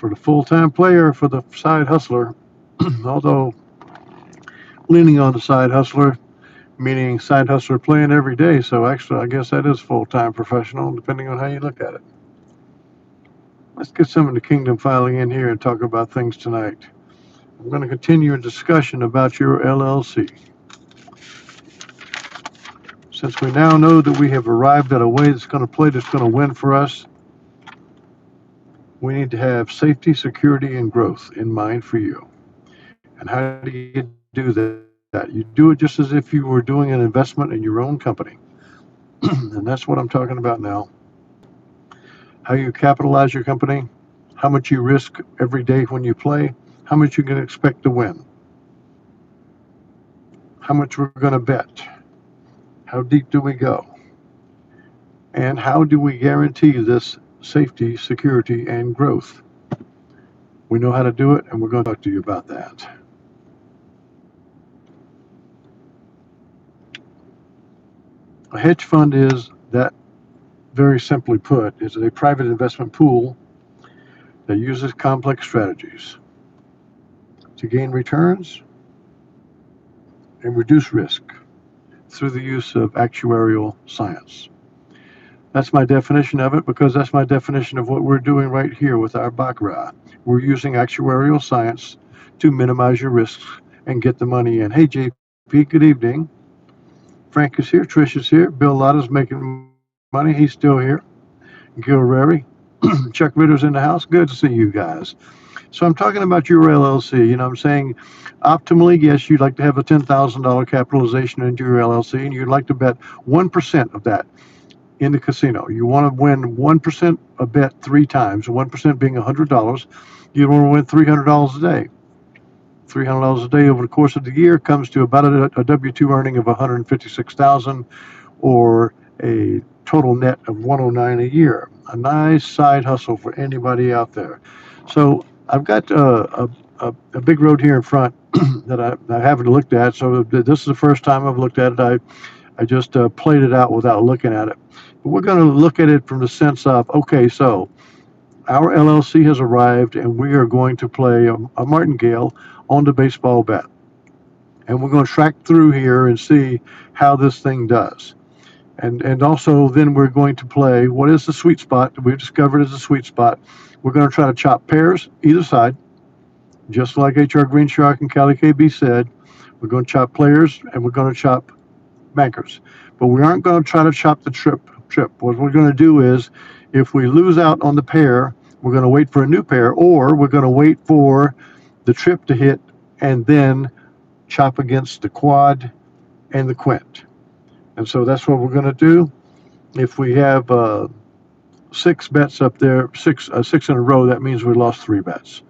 For the full-time player, for the side hustler, although leaning on the side hustler, meaning side hustler playing every day. So actually, I guess that is full-time professional, depending on how you look at it. Let's get some of the kingdom filing in here and talk about things tonight. I'm going to continue a discussion about your LLC. Since we now know that we have arrived at a way that's going to play, that's going to win for us, we need to have safety, security, and growth in mind for you. And how do you do that? You do it just as if you were doing an investment in your own company. And that's what I'm talking about now. How you capitalize your company, how much you risk every day when you play, how much you can expect to win, how much we're going to bet, how deep do we go, and how do we guarantee this safety, security, and growth. We know how to do it, and we're going to talk to you about that. A hedge fund is that, very simply put, is a private investment pool that uses complex strategies to gain returns and reduce risk through the use of actuarial science. That's my definition of it, because that's my definition of what we're doing right here with our Baccarat. We're using actuarial science to minimize your risks and get the money in. Hey, JP, good evening. Frank is here, Trish is here, Bill Lotta's making money, he's still here. Gil Rary, Chuck Ritter's in the house. Good to see you guys. So I'm talking about your LLC. You know, I'm saying optimally, yes, you'd like to have a $10,000 capitalization into your LLC, and you'd like to bet 1% of that in the casino. You want to win 1% a bet 3 times, 1% being $100. You want to win $300 a day. $300 a day over the course of the year comes to about a W-2 earning of $156,000, or a total net of $109 a year. A nice side hustle for anybody out there. So I've got a big road here in front that I haven't looked at. So this is the first time I've looked at it. I just played it out without looking at it. But we're going to look at it from the sense of, okay, so our LLC has arrived, and we are going to play a martingale on the baseball bet. And we're going to track through here and see how this thing does. And also then we're going to play what is the sweet spot that we've discovered is a sweet spot. We're going to try to chop pairs either side, just like HR Green Shark and Cali KB said. We're going to chop players, and we're going to chop bankers. But we aren't going to try to chop the trip. What we're going to do is, if we lose out on the pair, we're going to wait for a new pair, or we're going to wait for the trip to hit and then chop against the quad and the quint. And so that's what we're going to do. If we have 6 bets up there, six in a row, that means we lost 3 bets.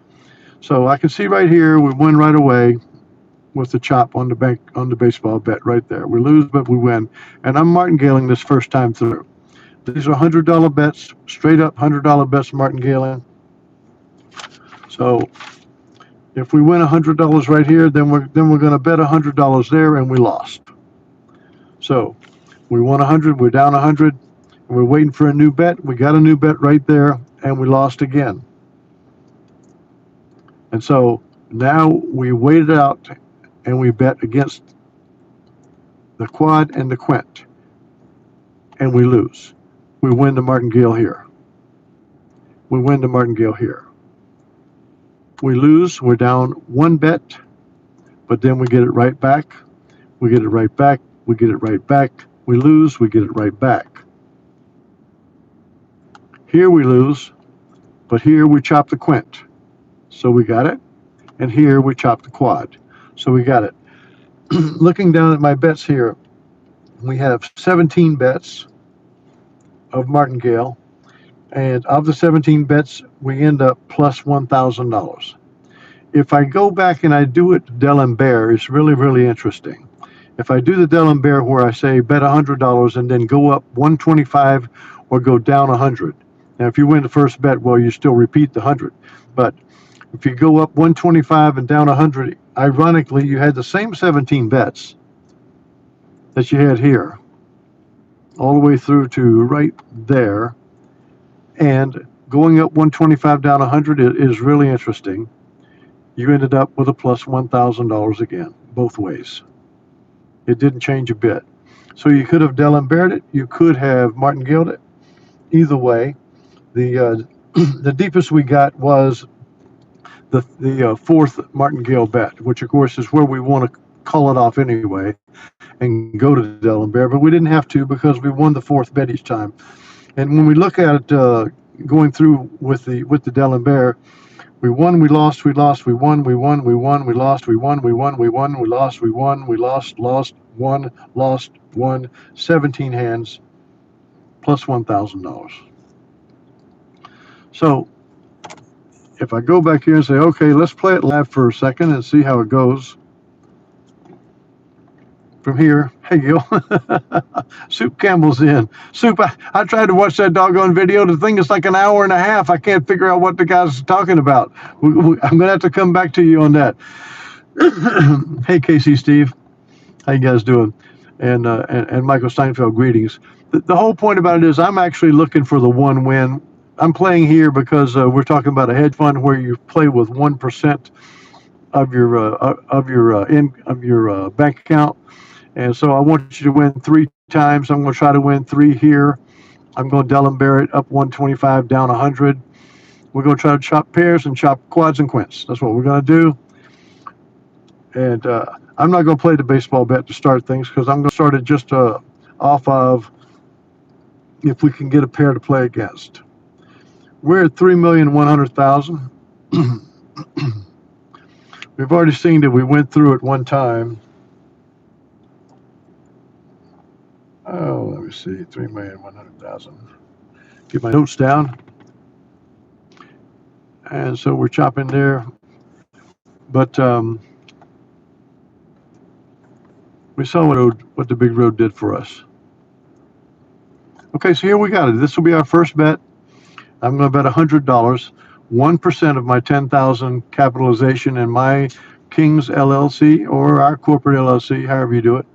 So I can see right here we win right away with the chop on the baseball bet right there. We lose, but we win. And I'm martingaling this first time through. These are $100 bets, straight up $100 bets martingaling. So if we win $100 right here, then we're going to bet $100 there, and we lost. So we won 100, we're down 100, and we're waiting for a new bet. We got a new bet right there, and we lost again. And so now we waited out, and we bet against the quad and the quint, and we lose. We win the martingale here. We win the martingale here. We lose, we're down 1 bet, but then we get it right back. We get it right back. We get it right back. We lose, we get it right back. Here we lose, but here we chop the quint. So we got it. And here we chop the quad. So we got it. Looking down at my bets here, we have 17 bets of martingale. And of the 17 bets, we end up plus $1,000. If I go back and I do it D'Alembert, it's really, really interesting. If I do the D'Alembert where I say bet $100 and then go up 125 or go down 100. Now, if you win the first bet, well, you still repeat the 100. But if you go up 125 and down 100, ironically, you had the same 17 bets that you had here, all the way through to right there. And going up 125 down 100 is really interesting. You ended up with a plus $1,000 again, both ways. It didn't change a bit. So you could have D'Alembert it, you could have martingale it. Either way, the the deepest we got was the fourth martingale bet, which of course is where we want to call it off anyway and go to D'Alembert, but we didn't have to because we won the fourth bet each time. And when we look at it going through with the D'Alembert, we won, we lost, we lost, we won, we won, we won, we lost, we won, we won, we won, we lost, we won, we lost, lost, won, 17 hands, plus $1,000. So if I go back here and say, okay, let's play it live for a second and see how it goes. From here, hey Gil, Soup Campbell's in. Soup, I tried to watch that doggone video. The thing is like an hour and a half. I can't figure out what the guy's talking about. I'm going to have to come back to you on that. Hey, Casey, Steve, how you guys doing? And Michael Steinfeld, greetings. The whole point about it is I'm actually looking for the one win. I'm playing here because we're talking about a hedge fund where you play with 1% of your bank account. And so I want you to win 3 times. I'm going to try to win 3 here. I'm going to D'Alembert it up 125, down 100. We're going to try to chop pairs and chop quads and quints. That's what we're going to do. And I'm not going to play the baseball bet to start things because I'm going to start it just off of if we can get a pair to play against. We're at 3,100,000. We've already seen that we went through it one time. Oh, let me see, 3,100,000. Get my notes down. And so we're chopping there. But we saw what the big road did for us. Okay, so here we got it. This will be our first bet. I'm going to bet $100, 1% of my 10,000 capitalization in my Kings LLC or our corporate LLC, however you do it.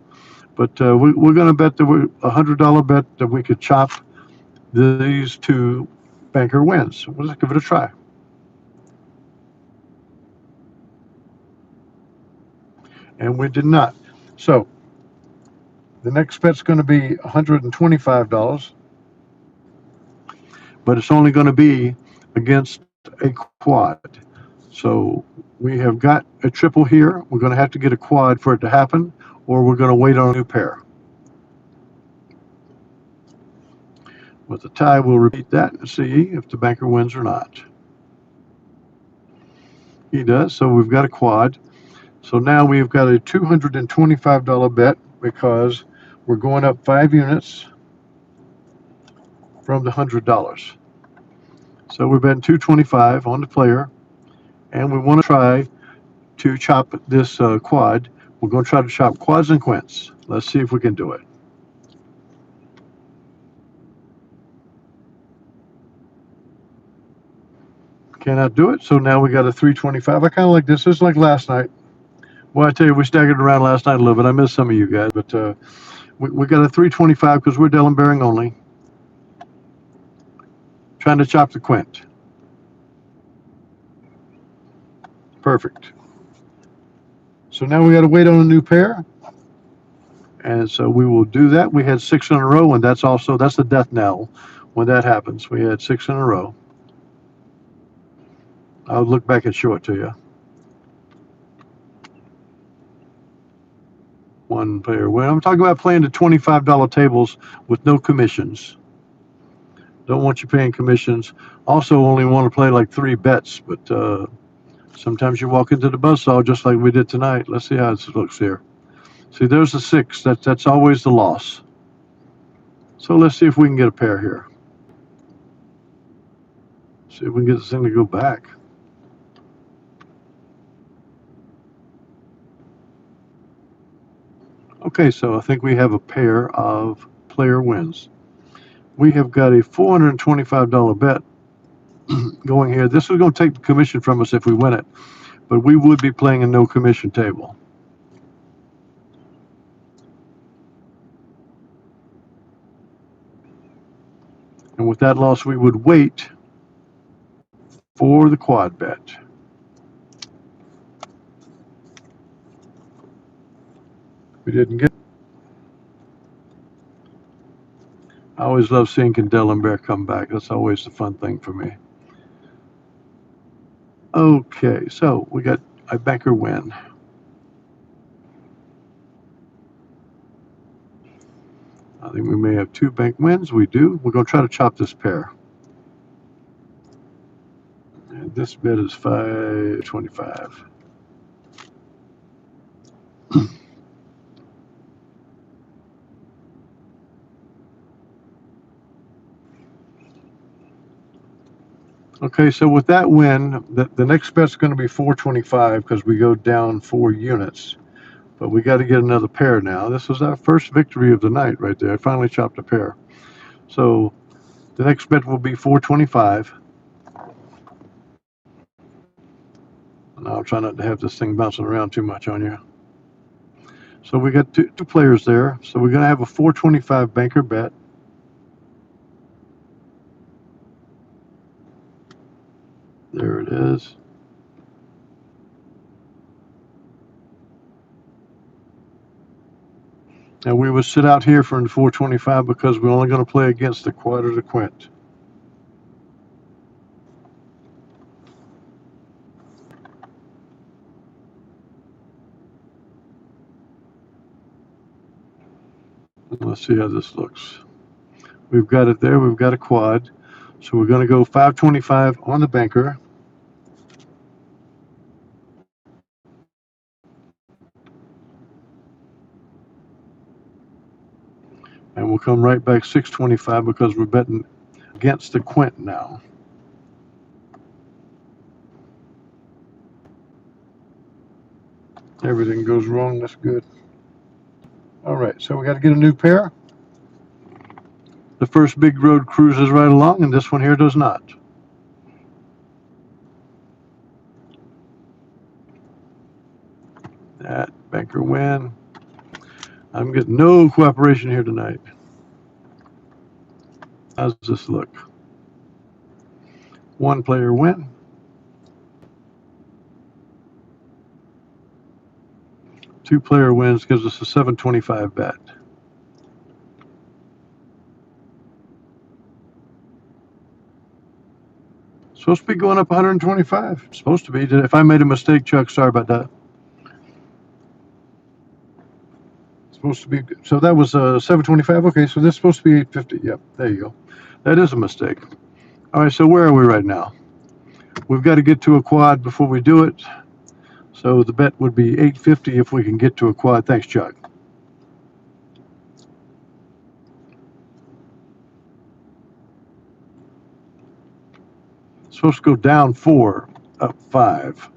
But we're going to bet that $100 bet that we could chop these 2 banker wins. Let's give it a try. And we did not. So the next bet's going to be $125, but it's only going to be against a quad. So we have got a triple here. We're going to have to get a quad for it to happen, or we're going to wait on a new pair. With the tie, we'll repeat that and see if the banker wins or not. He does, so we've got a quad. So now we've got a $225 bet because we're going up 5 units from the $100. So we're betting $225 on the player, and we want to try to chop this quad. We're going to try to chop quads and quints. Let's see if we can do it. Cannot do it, so now we got a $325. I kind of like this. This is like last night. Well, I tell you, we staggered around last night a little bit. I missed some of you guys, but we got a $325 because we're D'Alembert only. Trying to chop the quint. Perfect. So now we got to wait on a new pair. And so we will do that. We had 6 in a row, and that's the death knell when that happens. We had 6 in a row. I'll look back and show it to you. One player win. I'm talking about playing the $25 tables with no commissions. Don't want you paying commissions. Also only want to play like 3 bets, but sometimes you walk into the buzzsaw just like we did tonight. Let's see how this looks here. See, there's a 6. That's always the loss. So let's see if we can get a pair here. See if we can get this thing to go back. Okay, so I think we have a pair of player wins. We have got a $425 bet going here. This is going to take the commission from us if we win it, but we would be playing a no commission table. And with that loss, we would wait for the quad bet. We didn't get. I always love seeing Kendall and Bear come back. That's always the fun thing for me. Okay, so we got a banker win. I think we may have 2 bank wins. We do. We're going to try to chop this pair. And this bet is 525. Okay, so with that win, the next bet's going to be 425 because we go down 4 units. But we got to get another pair now. This was our first victory of the night right there. I finally chopped a pair. So the next bet will be 425. Now I'll try not to have this thing bouncing around too much on you. So we got two players there. So we're going to have a 425 banker bet. There it is. And we would sit out here for the 425 because we're only going to play against the quad or the quint. Let's see how this looks. We've got it there. We've got a quad. So we're going to go 525 on the banker. And we'll come right back 625 because we're betting against the quint now. Everything goes wrong. That's good. All right, so we got to get a new pair. The first big road cruises right along, and this one here does not. That banker win. I'm getting no cooperation here tonight. How's this look? 1 player win. 2 player wins gives us a 725 bet. Supposed to be going up 125. Supposed to be. If I made a mistake, Chuck, sorry about that. Supposed to be. So that was 725. Okay, so this is supposed to be 850. Yep, there you go. That is a mistake. All right, so where are we right now? We've got to get to a quad before we do it. So the bet would be 850 if we can get to a quad. Thanks, Chuck. It's supposed to go down 4, up 5.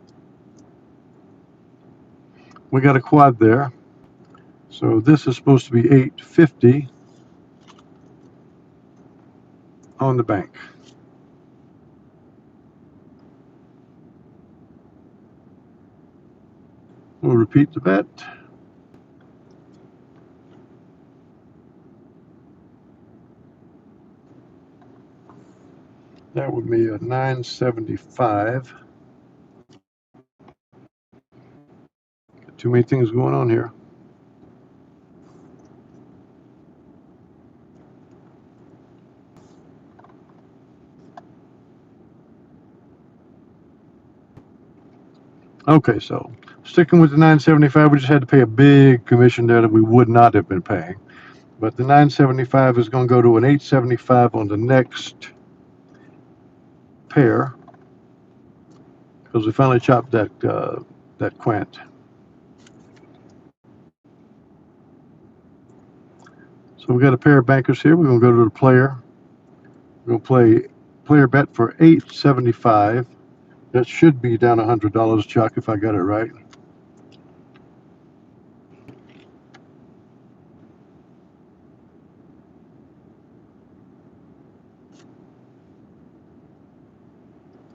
We got a quad there. So this is supposed to be 850 on the bank. We'll repeat the bet. That would be a 975. Too many things going on here. Okay, so sticking with the 975, we just had to pay a big commission there that we would not have been paying. But the 975 is going to go to an 875 on the next pair because we finally chopped that quint. So we got a pair of bankers here. We're going to go to the player. We're going to play player bet for 875. That should be down $100, Chuck, if I got it right.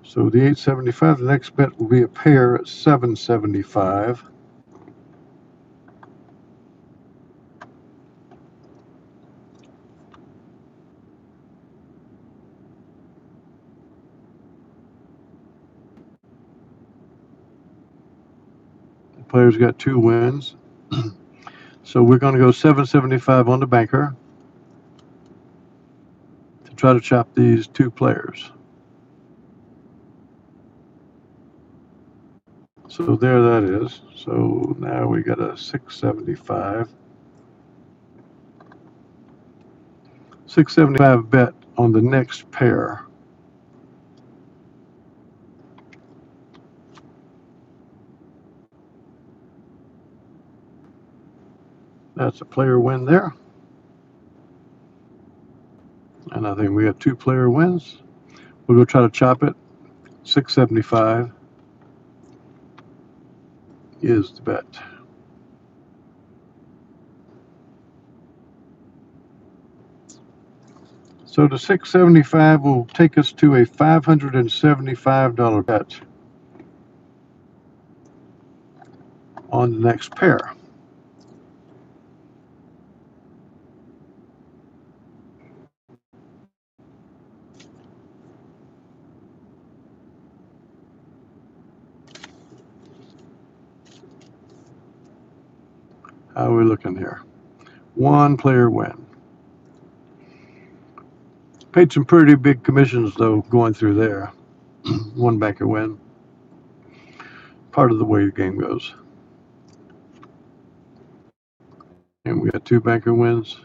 So the 875, the next bet will be a pair at 775. Player's got 2 wins. So we're going to go 775 on the banker to try to chop these 2 players. So there that is. So now we got a 675. 675 bet on the next pair. That's a player win there. And I think we have 2 player wins. We'll go try to chop it. 675 is the bet. So the 675 will take us to a $575 bet on the next pair. How are we looking here? 1 player win. Paid some pretty big commissions though going through there. 1 banker win. Part of the way the game goes. And we got 2 banker wins.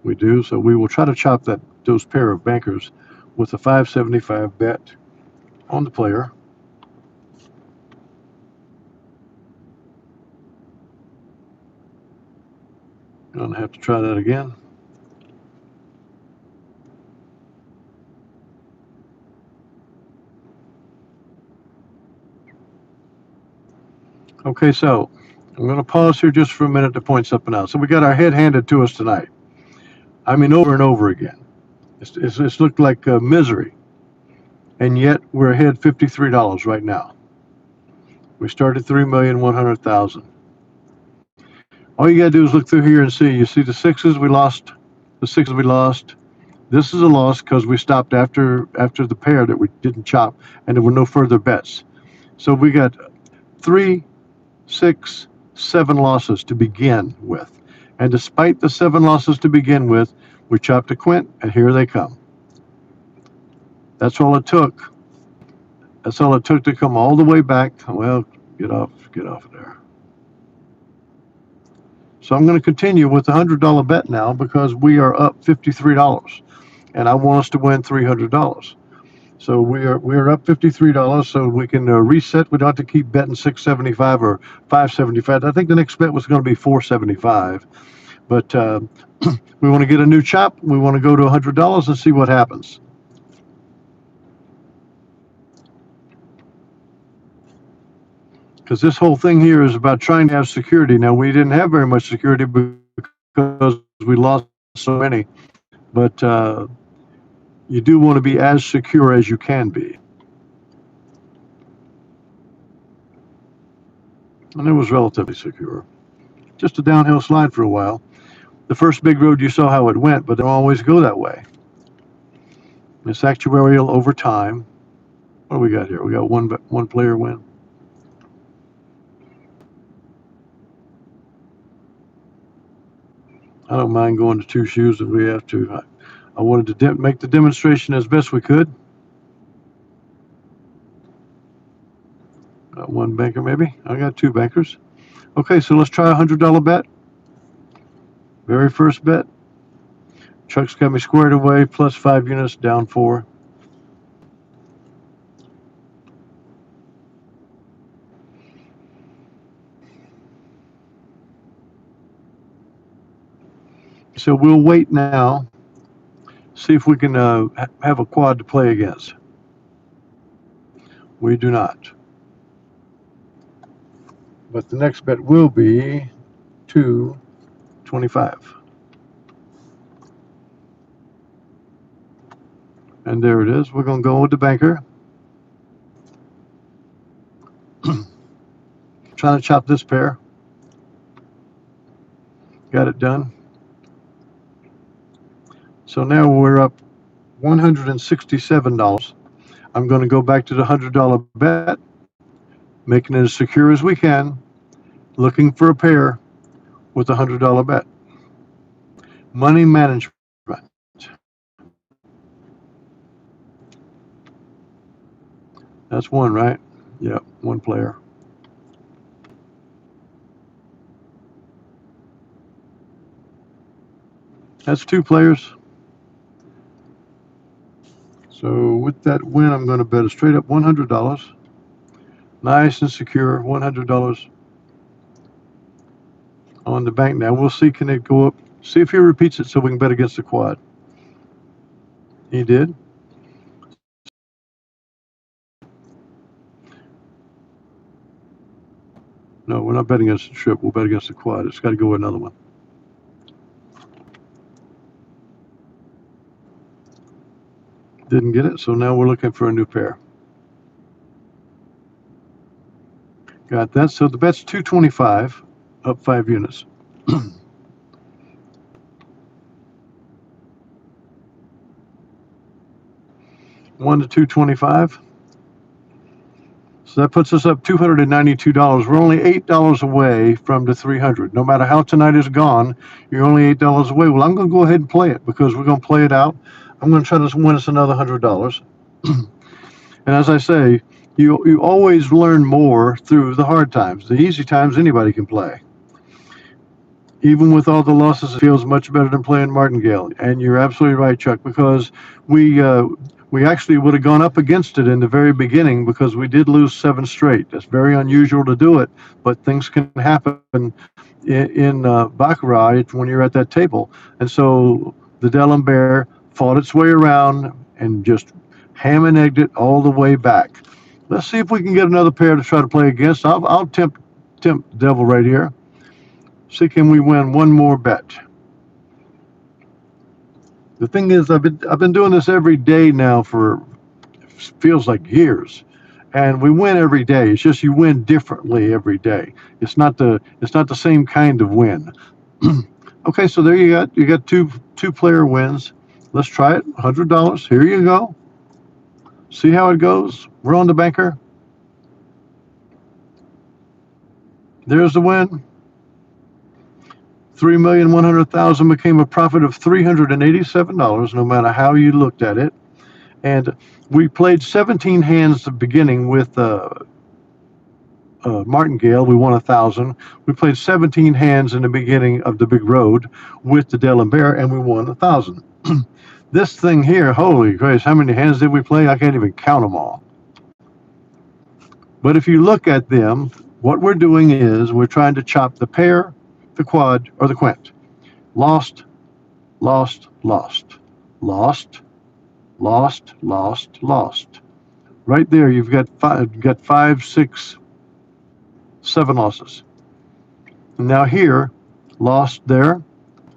We do. So we will try to chop those pair of bankers with a 575 bet on the player. Gonna have to try that again. Okay, so I'm going to pause here just for a minute to point something out. So we got our head handed to us tonight. I mean, over and over again. It's looked like misery. And yet we're ahead $53 right now. We started 3,100,000. All you got to do is look through here and see. You see the 6s we lost. The 6s we lost. This is a loss because we stopped after the pair that we didn't chop, and there were no further bets. So we got 3, 6, 7 losses to begin with. And despite the 7 losses to begin with, we chopped a quint, and here they come. That's all it took. That's all it took to come all the way back. Well, get off there. So I'm going to continue with the $100 bet now because we are up $53, and I want us to win $300. So we are up $53, so we can reset. We don't have to keep betting 675 or 575. I think the next bet was going to be 475, but we want to get a new chop. We want to go to $100 and see what happens. Because this whole thing here is about trying to have security. Now, we didn't have very much security because we lost so many, but you do want to be as secure as you can be. And it was relatively secure. Just a downhill slide for a while. The first big road, you saw how it went, but they don't always go that way. It's actuarial over time. What do we got here? We got one player win. I don't mind going to 2 shoes if we have to. I wanted to make the demonstration as best we could. Got 1 banker maybe. I got 2 bankers. Okay, so let's try a $100 bet. Very first bet. Chuck's got me squared away, plus 5 units, down 4. So we'll wait now, see if we can have a quad to play against. We do not. But the next bet will be 225. And there it is. We're going to go with the banker. Trying to chop this pair. Got it done. So now we're up $167. I'm going to go back to the $100 bet. making it as secure as we can, looking for a pair with a $100 bet. Money management. That's one, right? Yeah, one player. That's two players. So with that win, I'm going to bet a straight up $100. Nice and secure, $100 on the bank. Now we'll see, can it go up? See if he repeats it so we can bet against the quad. He did. No, we're not betting against the trip. We'll bet against the quad. It's got to go with another one. Didn't get it, so now we're looking for a new pair. Got that. So the bet's 225, up 5 units. 1 to 225. So that puts us up $292. We're only $8 away from the 300. No matter how tonight is gone, you're only $8 away. Well, I'm going to go ahead and play it because we're going to play it out. I'm going to try to win us another $100. And as I say, you always learn more through the hard times. The easy times anybody can play. Even with all the losses, it feels much better than playing Martingale. And you're absolutely right, Chuck, because we actually would have gone up against it in the very beginning because we did lose 7 straight. That's very unusual to do it, but things can happen in Baccarat when you're at that table. And so the D'Alembert fought its way around and just ham and egged it all the way back. Let's see if we can get another pair to try to play against. I'll tempt Devil right here. See, can we win one more bet? The thing is, I've been doing this every day now for feels like years, and we win every day. It's just you win differently every day. It's not the same kind of win. Okay, so there you got two player wins. Let's try it. $100. Here you go. See how it goes. We're on the banker. There's the win. 3,100,000 became a profit of $387, no matter how you looked at it. And we played 17 hands at the beginning with Martingale. We won 1,000. We played 17 hands in the beginning of the big road with the D'Alembert, and we won 1,000. This thing here, holy grace, how many hands did we play? I can't even count them all. But if you look at them, what we're doing is we're trying to chop the pair, the quad, or the quint. Lost, lost, lost, lost, lost, lost, lost. Right there, you've got 5, 6, 7 losses. And now here, lost there,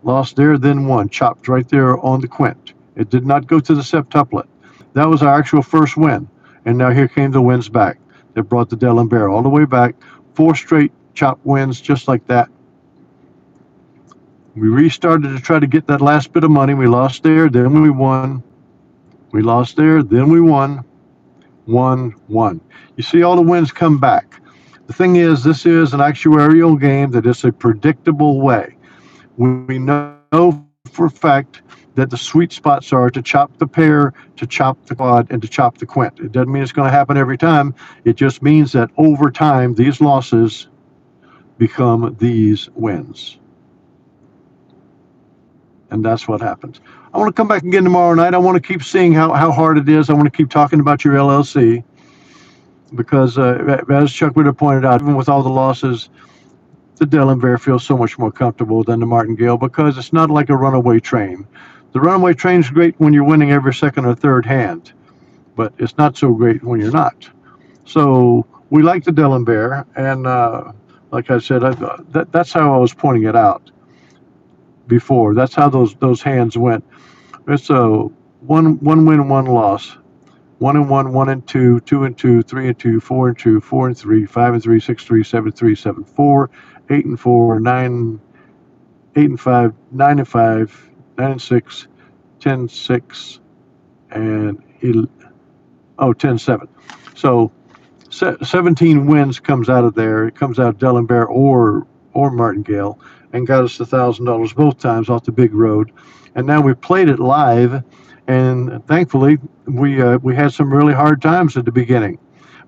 then 1, chopped right there on the quint. It did not go to the septuplet. That was our actual first win. And now here came the wins back. That brought the D'Alembert all the way back. 4 straight chop wins just like that. We restarted to try to get that last bit of money. We lost there, then we won. We lost there, then we won. 1, 1. You see all the wins come back. The thing is, this is an actuarial game that is a predictable way. We know for a fact that the sweet spots are to chop the pair, to chop the quad, and to chop the quint. It doesn't mean it's going to happen every time. It just means that over time, these losses become these wins. And that's what happens. I want to come back again tomorrow night. I want to keep seeing how hard it is. I want to keep talking about your LLC because, as Chuck would have pointed out, even with all the losses, the D'Alembert feels so much more comfortable than the Martingale because it's not like a runaway train. The runaway train is great when you're winning every second or third hand, but it's not so great when you're not. So we like the D'Alembert, and like I said, that's how I was pointing it out before. That's how those hands went. It's a one win, 1 loss. 1 and 1, 1 and 2, 2 and 2, 3 and 2, 4 and 2, 4 and 3, 5 and 3, 6, 3, 7, 3, 7, 4, 8 and 4, 9, 8 and 5, 9 and 5, 9 and 6, 10, 6, and 10, 7. So 17 wins comes out of there. It comes out of Delaware or Martingale, and got us $1,000 both times off the big road. And now we played it live, and thankfully we had some really hard times at the beginning,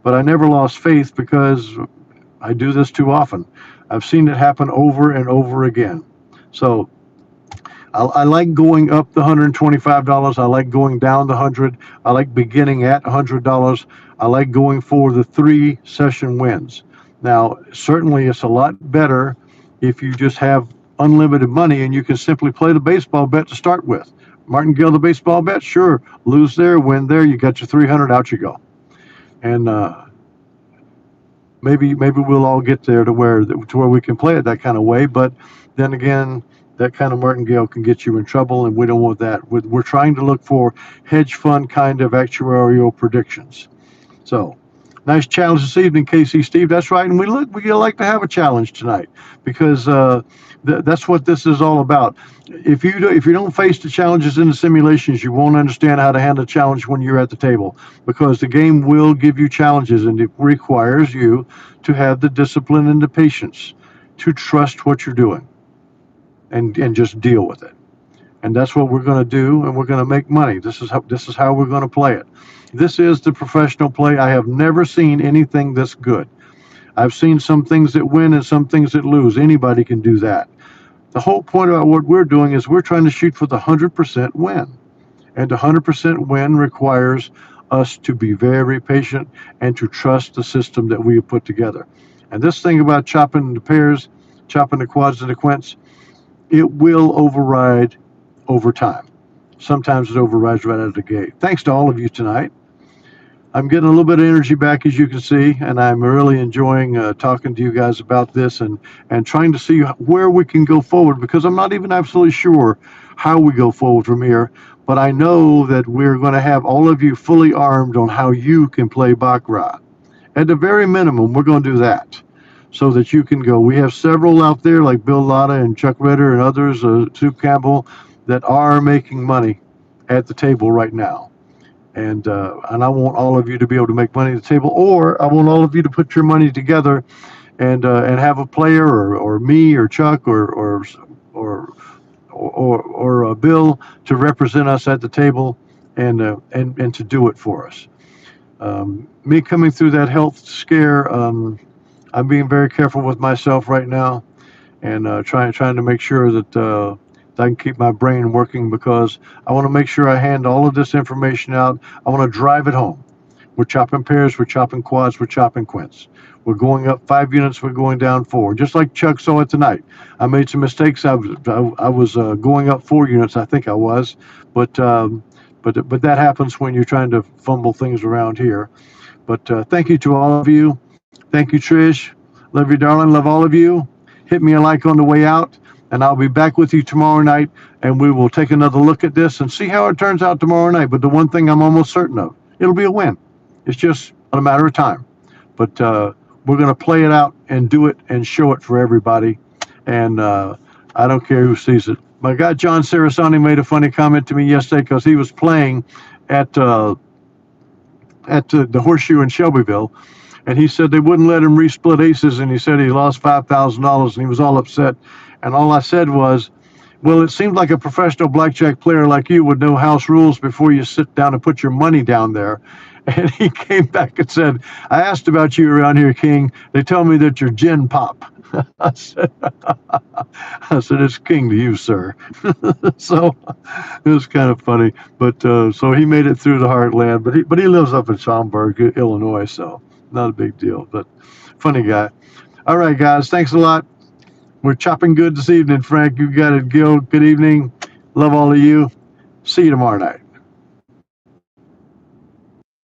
but I never lost faith because I do this too often. I've seen it happen over and over again. So I like going up the $125. I like going down the 100. I like beginning at $100. I like going for the 3 session wins. Now, certainly it's a lot better if you just have unlimited money and you can simply play the baseball bet to start with. Martingale, the baseball bet, sure, lose there, win there, you got your 300, out you go. And maybe we'll all get there to where we can play it that kind of way. But then again, that kind of martingale can get you in trouble, and we don't want that. We're trying to look for hedge fund kind of actuarial predictions. So, nice challenge this evening, Casey, Steve. That's right, and we like to have a challenge tonight because that's what this is all about. If you don't face the challenges in the simulations, you won't understand how to handle a challenge when you're at the table, because the game will give you challenges, and it requires you to have the discipline and the patience to trust what you're doing and just deal with it. And that's what we're going to do, and we're going to make money. This is how we're going to play it. This is the professional play. I have never seen anything this good. I've seen some things that win and some things that lose. Anybody can do that. The whole point about what we're doing is we're trying to shoot for the 100% win. And the 100% win requires us to be very patient and to trust the system that we have put together. And this thing about chopping the pairs, chopping the quads and the quints, it will override over time. Sometimes it overrides right out of the gate. Thanks to all of you tonight. I'm getting a little bit of energy back, as you can see, and I'm really enjoying talking to you guys about this and trying to see where we can go forward, because I'm not even absolutely sure how we go forward from here, but I know that we're going to have all of you fully armed on how you can play Baccarat. At the very minimum, we're going to do that so that you can go. We have several out there like Bill Latta and Chuck Ritter and others, Sue Campbell, that are making money at the table right now. And I want all of you to be able to make money at the table, or I want all of you to put your money together and have a player or me or Chuck or Bill to represent us at the table and to do it for us. Me coming through that health scare, I'm being very careful with myself right now, and trying to make sure that I can keep my brain working, because I want to make sure I hand all of this information out. I want to drive it home. We're chopping pairs, we're chopping quads, we're chopping quints. We're going up 5 units, we're going down 4. Just like Chuck saw it tonight. I made some mistakes. I was going up 4 units, I think I was, but that happens when you're trying to fumble things around here. But thank you to all of you. Thank you, Trish. Love you, darling. Love all of you. Hit me a like on the way out, and I'll be back with you tomorrow night, and we will take another look at this and see how it turns out tomorrow night. But the one thing I'm almost certain of, it'll be a win. It's just a matter of time. But we're going to play it out and do it and show it for everybody. And I don't care who sees it. My guy, John Sarasani, made a funny comment to me yesterday because he was playing at the Horseshoe in Shelbyville. And he said they wouldn't let him resplit aces, and he said he lost $5,000, and he was all upset. And all I said was, well, it seemed like a professional blackjack player like you would know house rules before you sit down and put your money down there. And he came back and said, I asked about you around here, King. They tell me that you're gin pop. I said, it's King to you, sir. So it was kind of funny. But so he made it through the heartland, but he lives up in Schaumburg, Illinois, so not a big deal, but funny guy. All right, guys, thanks a lot. We're chopping good this evening, Frank. You got it, Gil. Good evening. Love all of you. See you tomorrow night.